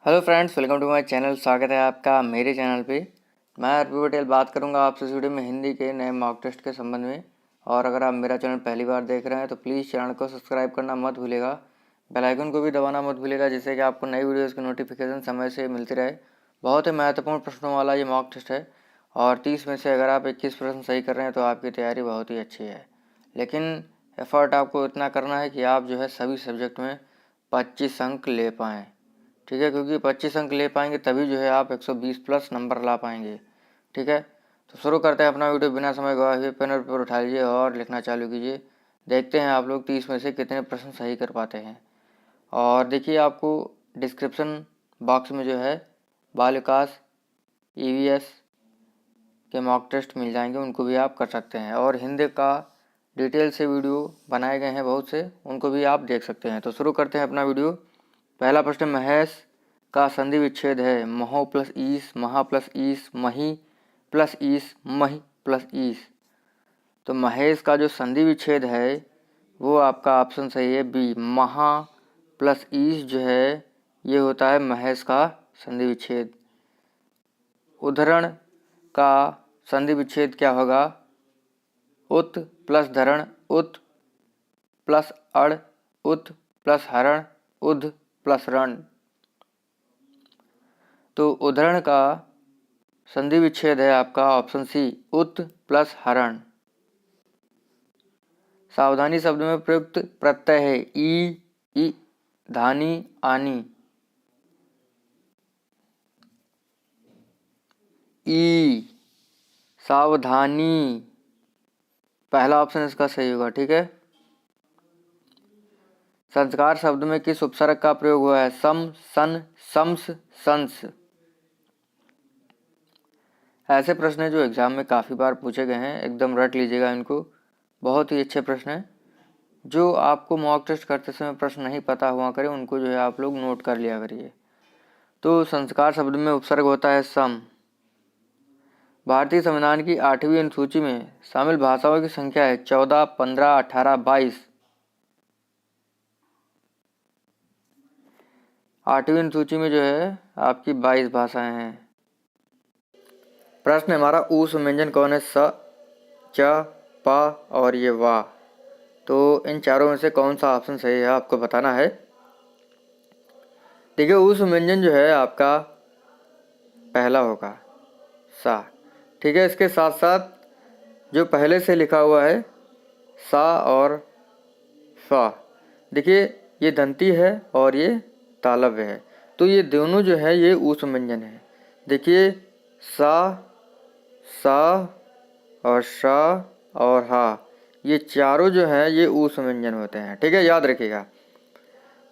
Hello friends, welcome to my channel. स्वागत है आपका मेरे चैनल पे। मैं अर्पी पटेल बात करूंगा आपसे इस वीडियो में हिंदी के नए मॉक टेस्ट के संबंध में। और अगर आप मेरा चैनल पहली बार देख रहे हैं तो प्लीज़ चैनल को सब्सक्राइब करना मत भूलिएगा, बेल आइकन को भी दबाना मत भूलिएगा, जिससे कि आपको नई वीडियोज़ की नोटिफिकेशन समय से मिलती रहे। बहुत ही महत्वपूर्ण प्रश्नों वाला ये मॉक टेस्ट है और 30 में से अगर आप 21 प्रश्न सही कर रहे हैं तो आपकी तैयारी बहुत ही अच्छी है। लेकिन एफर्ट आपको इतना करना है कि आप जो है सभी सब्जेक्ट में 25 अंक ले पाएँ। ठीक है, क्योंकि 25 अंक ले पाएंगे तभी जो है आप 120 प्लस नंबर ला पाएंगे। ठीक है, तो शुरू करते हैं अपना वीडियो बिना समय गवाए हुए। पेन और पेपर उठा लीजिए और लिखना चालू कीजिए। देखते हैं आप लोग 30 में से कितने प्रश्न सही कर पाते हैं। और देखिए, आपको डिस्क्रिप्शन बॉक्स में जो है बाल विकास EVS के मॉक टेस्ट मिल जाएंगे, उनको भी आप कर सकते हैं। और हिंदी का डिटेल से वीडियो बनाए गए हैं बहुत से, उनको भी आप देख सकते हैं। तो शुरू करते हैं अपना वीडियो। पहला प्रश्न, महेश का संधि विच्छेद है महो प्लस ईस, महा प्लस ईस, मही प्लस ईस, मही प्लस ईस। तो महेश का जो संधि विच्छेद है वो आपका ऑप्शन सही है बी, महा प्लस ईस जो है ये होता है महेश का संधि विच्छेद। उद्धरण का संधि विच्छेद क्या होगा? उत प्लस धरण, उत प्लस अड़, उत प्लस हरण, उध प्लस रण। तो उद्धरण का संधि विच्छेद है आपका ऑप्शन सी, उत प्लस हरण। सावधानी शब्द में प्रयुक्त प्रत्यय है ई, धानी, आनी। ई, सावधानी, पहला ऑप्शन इसका सही होगा। ठीक है। संस्कार शब्द में किस उपसर्ग का प्रयोग हुआ है? सम, सन, शम्स, संस। ऐसे प्रश्न हैं जो एग्जाम में काफ़ी बार पूछे गए हैं, एकदम रट लीजिएगा इनको। बहुत ही अच्छे प्रश्न हैं। जो आपको मॉक टेस्ट करते समय प्रश्न नहीं पता हुआ करे उनको जो है आप लोग नोट कर लिया करिए। तो संस्कार शब्द में उपसर्ग होता है सम। भारतीय संविधान की 8वीं अनुसूची में शामिल भाषाओं की संख्या है 14, 15, 18, 22। 8वीं अनुसूची में जो है आपकी 22 भाषाएं हैं। प्रश्न हमारा, ऊस व्यंजन कौन है? स, च, प और ये वा। तो इन चारों में से कौन सा ऑप्शन सही है आपको बताना है। देखिए, ऊस व्यंजन जो है आपका पहला होगा, सा। ठीक है, इसके साथ साथ जो पहले से लिखा हुआ है सा और फा, देखिए ये दंती है और ये तालव्य है, तो ये दोनों जो है ये ऊष्म व्यंजन है। देखिए, सा, सा और शा और हा, ये चारों जो है ये ऊष्म व्यंजन होते हैं। ठीक है, याद रखिएगा।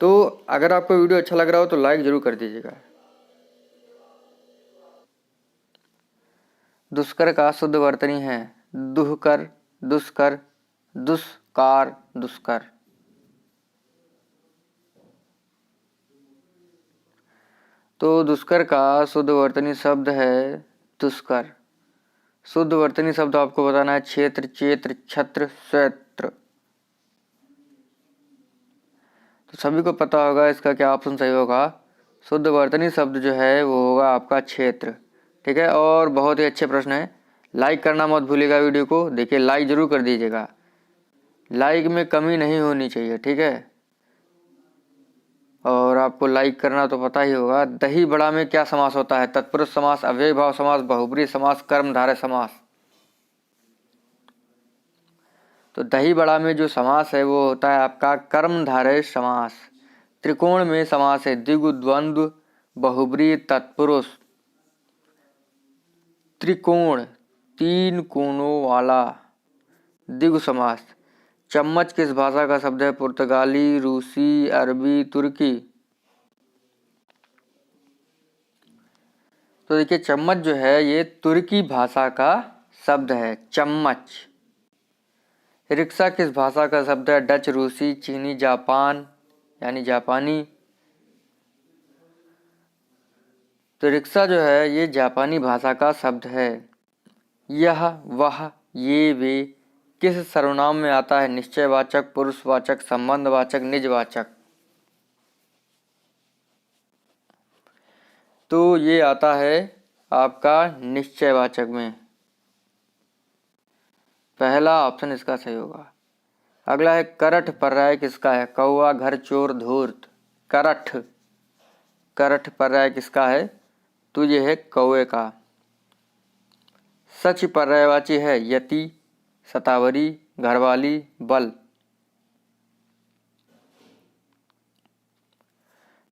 तो अगर आपको वीडियो अच्छा लग रहा हो तो लाइक जरूर कर दीजिएगा। दुष्कर का शुद्ध वर्तनी है दुहकर, दुष्कर, दुष्कार, दुष्कर। तो दुष्कर का शुद्ध वर्तनी शब्द है दुष्कर। शुद्ध वर्तनी शब्द आपको बताना है क्षेत्र, चेत्र, छत्र, क्षेत्र। तो सभी को पता होगा इसका क्या ऑप्शन सही होगा। शुद्ध वर्तनी शब्द जो है वो होगा आपका क्षेत्र। ठीक है, और बहुत ही अच्छे प्रश्न है। लाइक करना मत भूलिएगा वीडियो को। देखिए, लाइक जरूर कर दीजिएगा, लाइक में कमी नहीं होनी चाहिए। ठीक है, और आपको लाइक करना तो पता ही होगा। दही बड़ा में क्या समास होता है? तत्पुरुष समास, अव्ययभाव समास, बहुब्रीहि समास, कर्मधारय समास। तो दही बड़ा में जो समास है वो होता है आपका कर्मधारय समास। त्रिकोण में समास है द्विगु, द्वंद्व, बहुब्रीहि, तत्पुरुष। त्रिकोण, 3 कोणों वाला द्विगु समास। चम्मच किस भाषा का शब्द है? पुर्तगाली, रूसी, अरबी, तुर्की। तो देखिए, चम्मच जो है ये तुर्की भाषा का शब्द है, चम्मच। रिक्शा किस भाषा का शब्द है? डच, रूसी, चीनी, जापान यानी जापानी। तो रिक्शा जो है ये जापानी भाषा का शब्द है। यह, वह, ये, वे किस सर्वनाम में आता है? निश्चयवाचक, पुरुषवाचक, संबंधवाचक, निजवाचक। तो ये आता है आपका निश्चयवाचक में, पहला ऑप्शन इसका सही होगा। अगला है करठ पर्याय किसका है? कौआ, घर, चोर, धूर्त। करठ, करठ पर्याय किसका है? तो ये है कौए का। सच पर्यायवाची है यति, शतावरी, घरवाली, बल।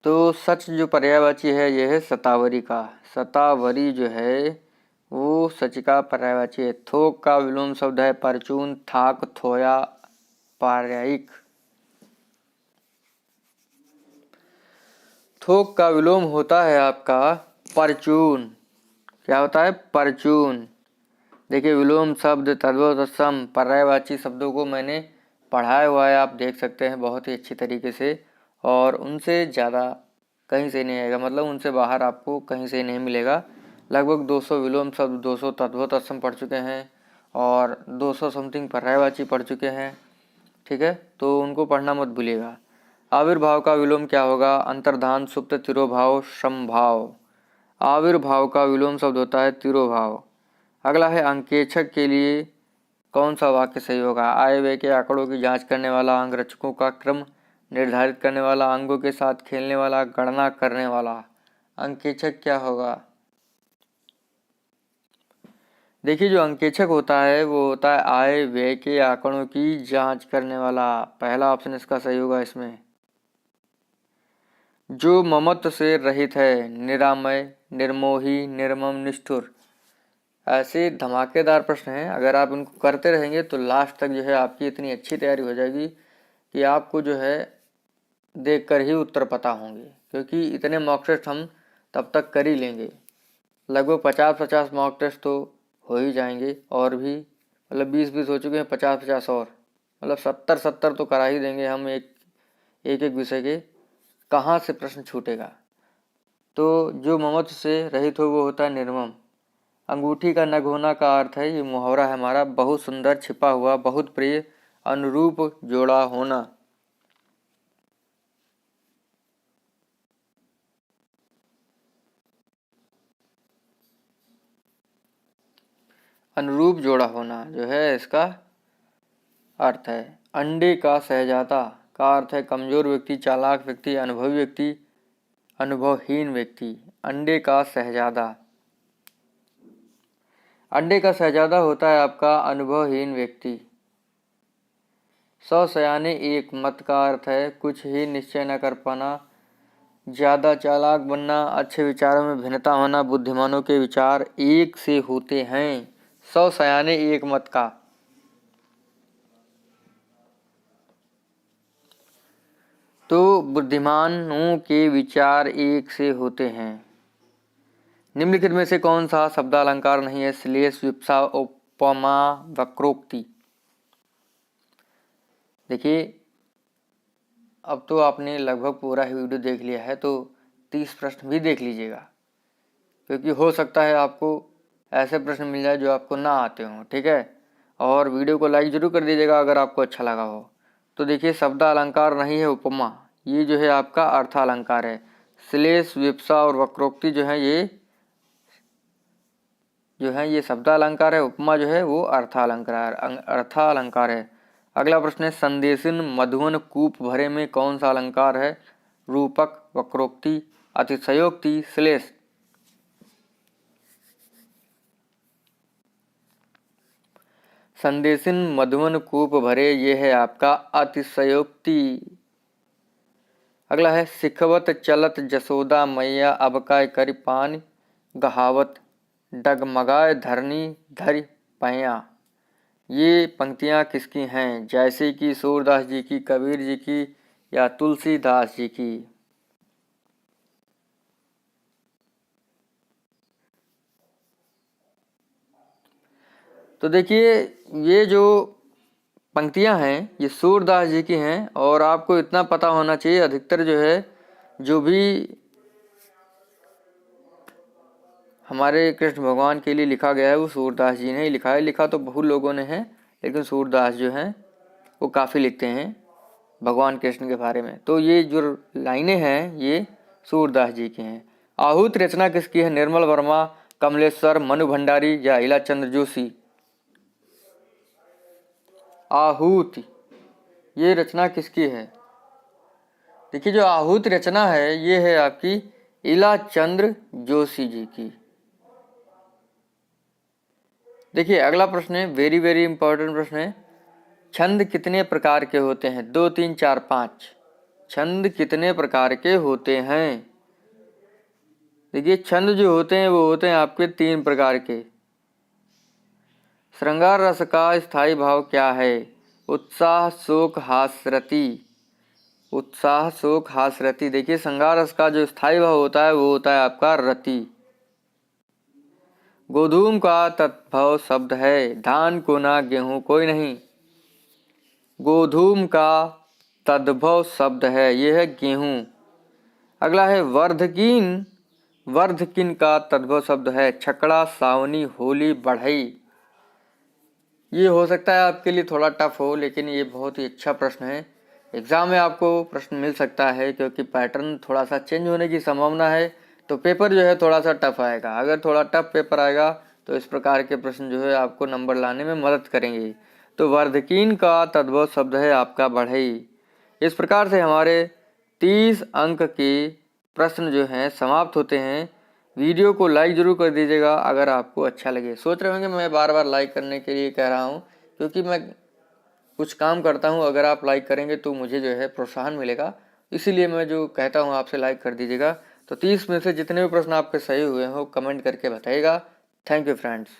तो सच जो पर्यायवाची है यह है शतावरी का। शतावरी जो है वो सच का पर्यायवाची है। थोक का विलोम शब्द है परचून, थाक, थोया, पार्यायिक। थोक का विलोम होता है आपका परचून। क्या होता है? परचून। देखिए विलोम शब्द, तद्भव, तत्सम, पर्यायवाची शब्दों को मैंने पढ़ाया हुआ है, आप देख सकते हैं बहुत ही अच्छी तरीके से, और उनसे ज़्यादा कहीं से नहीं आएगा, मतलब उनसे बाहर आपको कहीं से नहीं मिलेगा। लगभग 200 विलोम शब्द, 200 तद्भव तत्सम पढ़ चुके हैं और 200 समथिंग पर्यायवाची पढ़ चुके हैं। ठीक है, तो उनको पढ़ना मत भूलिएगा। आविर्भाव का विलोम क्या होगा? अंतर्धान, सुप्त, तिरोभाव, समभाव। आविर्भाव का विलोम शब्द होता है तिरोभाव। अगला है अंकेक्षक के लिए कौन सा वाक्य सही होगा? आय व्यय के आंकड़ों की जांच करने वाला, अंगरक्षकों का क्रम निर्धारित करने वाला, अंगों के साथ खेलने वाला, गणना करने वाला। अंकेक्षक क्या होगा? देखिए जो अंकेक्षक होता है वो होता है आय व्यय के आंकड़ों की जांच करने वाला। पहला ऑप्शन इसका सही होगा इसमें। जो ममत्व से रहित है, निरामय, निर्मोही, निर्मम, निष्ठुर। ऐसे धमाकेदार प्रश्न हैं, अगर आप इनको करते रहेंगे तो लास्ट तक जो है आपकी इतनी अच्छी तैयारी हो जाएगी कि आपको जो है देखकर ही उत्तर पता होंगे, क्योंकि इतने मॉक टेस्ट हम तब तक कर ही लेंगे। लगभग 50-50 मॉक टेस्ट तो हो ही जाएंगे, और भी मतलब 20-20 हो चुके हैं, 50-50 और मतलब 70-70 तो करा ही देंगे हम एक एक विषय के। कहाँ से प्रश्न छूटेगा? तो जो ममत्व से रहित हो वो होता है निर्मम। अंगूठी का नग होना का अर्थ है, ये मुहावरा है हमारा, बहुत सुंदर, छिपा हुआ, बहुत प्रिय, अनुरूप, जोड़ा होना। अनुरूप जोड़ा होना जो है इसका अर्थ है। अंडे का सहजादा का अर्थ है कमजोर व्यक्ति, चालाक व्यक्ति, अनुभवी व्यक्ति, अनुभवहीन व्यक्ति। अंडे का सहजादा, अंडे का शहजादा होता है आपका अनुभवहीन व्यक्ति। सौ सयाने एक मत का अर्थ है कुछ ही निश्चय न कर पाना, ज़्यादा चालाक बनना, अच्छे विचारों में भिन्नता होना, बुद्धिमानों के विचार एक से होते हैं। सौ सयाने एक मत का। तो बुद्धिमानों के विचार एक से होते हैं। निम्नलिखित में से कौन सा शब्दालंकार नहीं है? श्लेष, विप्सा, उपमा, वक्रोक्ति। देखिए अब तो आपने लगभग पूरा ही वीडियो देख लिया है, तो 30 प्रश्न भी देख लीजिएगा, क्योंकि हो सकता है आपको ऐसे प्रश्न मिल जाए जो आपको ना आते हों। ठीक है, और वीडियो को लाइक जरूर कर दीजिएगा अगर आपको अच्छा लगा हो। तो देखिए शब्द अलंकार नहीं है उपमा, ये जो है आपका अर्थालंकार है। श्लेष, विप्सा और वक्रोक्ति जो है ये शब्दालंकार है। उपमा जो है वो अर्थालंकार है। अगला प्रश्न है संदेशिन, मधुवन, कूप भरे में कौन सा अलंकार है? रूपक, वक्रोक्ति, अतिशयोक्ति, श्लेष। संदेशिन, मधुवन, कूप भरे, ये है आपका अतिशयोक्ति। अगला है सिखवत चलत जसोदा मैया, अब काय करि पान गहावत, डगमगाए धरनी धरि पैया। ये पंक्तियाँ किसकी हैं? जैसे कि सूरदास जी की, कबीर जी की, या तुलसीदास जी की। तो देखिए ये जो पंक्तियाँ हैं ये सूरदास जी की हैं, और आपको इतना पता होना चाहिए अधिकतर जो है जो भी हमारे कृष्ण भगवान के लिए लिखा गया है वो सूरदास जी ने ही लिखा है। लिखा तो बहुत लोगों ने है, लेकिन सूरदास जो हैं वो काफ़ी लिखते हैं भगवान कृष्ण के बारे में। तो ये जो लाइनें हैं ये सूरदास जी की हैं। आहूत रचना किसकी है? निर्मल वर्मा, कमलेश्वर, मनु भंडारी या इलाचंद्र जोशी? आहूत ये रचना किसकी है? देखिए जो आहूत रचना है ये है आपकी इलाचंद्र जोशी जी की। देखिए अगला प्रश्न है, वेरी वेरी इंपॉर्टेंट प्रश्न है। छंद कितने प्रकार के होते हैं? 2, 3, 4, 5। छंद कितने प्रकार के होते हैं? देखिए छंद जो होते हैं वो होते हैं आपके 3 प्रकार के। श्रृंगार रस का स्थायी भाव क्या है? उत्साह, शोक, हास्यरति। उत्साह, शोक, हास्यरति। देखिए श्रृंगार रस का जो स्थायी भाव होता है वो होता है आपका रति। गोधूम का तद्भव शब्द है, धान को ना गेहूं कोई नहीं। गोधूम का तद्भव शब्द है, ये है गेहूं। अगला है वर्धकीन। वर्धकीन का तद्भव शब्द है छकड़ा, सावनी, होली, बढ़ई। ये हो सकता है आपके लिए थोड़ा टफ हो, लेकिन ये बहुत ही अच्छा प्रश्न है। एग्जाम में आपको प्रश्न मिल सकता है क्योंकि पैटर्न थोड़ा सा चेंज होने की संभावना है, तो पेपर जो है थोड़ा सा टफ आएगा। अगर थोड़ा टफ पेपर आएगा तो इस प्रकार के प्रश्न जो है आपको नंबर लाने में मदद करेंगे। तो वर्धकीन का तद्भव शब्द है आपका बढ़ई। इस प्रकार से हमारे 30 अंक के प्रश्न जो हैं समाप्त होते हैं। वीडियो को लाइक ज़रूर कर दीजिएगा अगर आपको अच्छा लगे। सोच रहे होंगे मैं बार बार लाइक करने के लिए कह रहा हूँ, क्योंकि मैं कुछ काम करता हूँ, अगर आप लाइक करेंगे तो मुझे जो है प्रोत्साहन मिलेगा, इसीलिए मैं जो कहता हूँ आपसे लाइक कर दीजिएगा। तो 30 में से जितने भी प्रश्न आपके सही हुए हो कमेंट करके बताइएगा। Thank you friends.